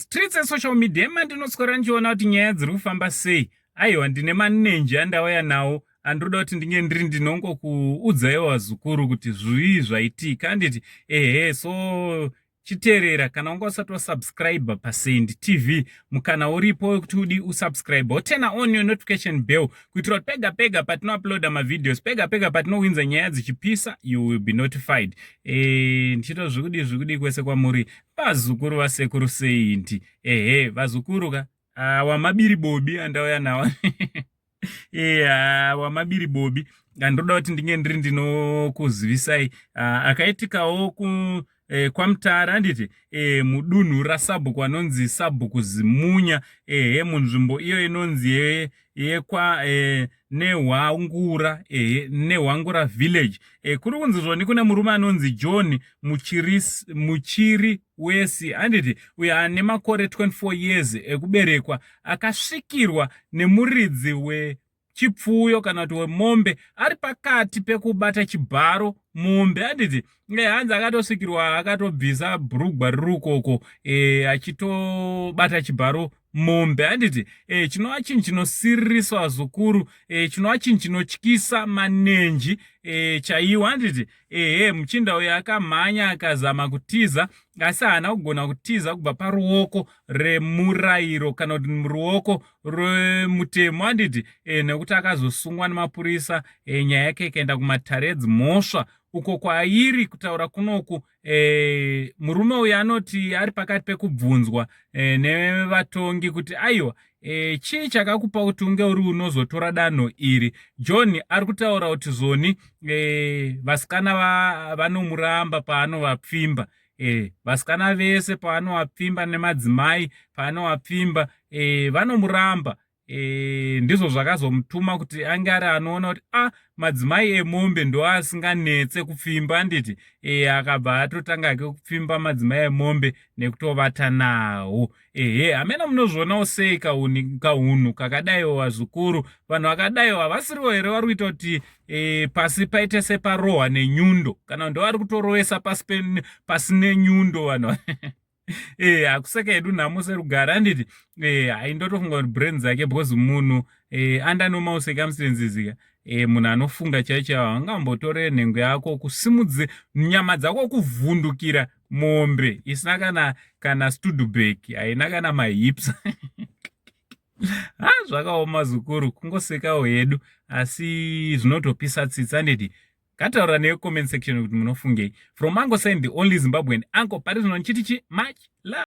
Streets social media mandinoskora ndichiona kuti nyaya dziri kufamba sei. Aiwa, ndine manenje andauya nawo andinoda kuti ndinge ndiri ndinongokuudzaiwa zukuru kuti zvii zvaitika. Handiti so chiteerera kana unga usati wasubscribe paSend TV mukana uripo kuti udi usubscribe turn on your notification bell kuitira kuti pega pega patinouploada mavideos, pega pega patinowinza nyaya dzichipisa, you will be notified. Ndichito zvikudi kwese kwamuri vazukuru vasekuru Seindi. Vazukuru ka wamabiri bobi andauya nawo. Wamabiri bobi ndoda kuti ndinge ndiri ndinokuzivisai akaitikawo kwaMutara handiti mudunhu raSabhuku anonzi Sabhuku Zimunya munzvimbo iyo inonzi yekwa neHwangura village. Kuri kunzi zvoni kune murume anonzi John Muchiri Wesi handiti uyo ane makore 24 years ekuberekwa akasvikirwa nemuridzi chipfuyo kana kuti wemombe ari pakati pekubata chibharo mombe handiti hanzi akatosvikirwa akatobvisa bhurugwa riri ukoko achitobata chibharo mombe handiti chinova chinhu chinosiriswa zukuru, chinova chinhu chinotyisa manenji chaiwo handiti muchinda uyo akamhanya akazama kutiza asi haana kugona kutiza kubva paruoko remurayiro kana kuti ruoko rwemutemo handiti nekuti akazosungwa nemapurisa. Nyaya yake ikaenda kumatare edzimhosva uko kwairi kutaura kunoku. Murume uyu anoti ari pakati pekubvunzwa nevatongi kuti aiwa chii chakakupa kuti unge uri unozotora danho iri. John ari kutaura kuti zvoni vasikana vanomuramba paanovapfimba. Vasikana vese paanovapfimba nemadzimai paanovapfimba vanomuramba. Ndizvo zvakazomutuma kuti ange ari anoona kuti madzimai emombe ndo asinganetse kupfimba handiti akabva atotanga ke kupfimba madzimai emombe nekutovata nawo. Hamena munozvionawo sei kahunhu kakadaiwa zvikuru. Vanhu vakadaiwa vasiriwo here vari kuita kuti pasi paite separohwa nenyundo kana ndo vari kutorovesa pasi nenyundo vanhu. Hakuseka hedu nhamo serugara handiti haindotofunga kuti brain dzake because munhu andanomau circumstancesika munhu anofunga chaicho angambotore nhengo yako kusimudze nyama dzako kuvhundukira mombe isina kana Studeback, haina kana mahips. Zvakaoma zukuru kungosekawo hedu asi zvinotopisa tsitsi handiti. Ngataura neyo comment section kuti munofungei. From Mango Sign, the only Zimbabwean, Uncle Paris, much love.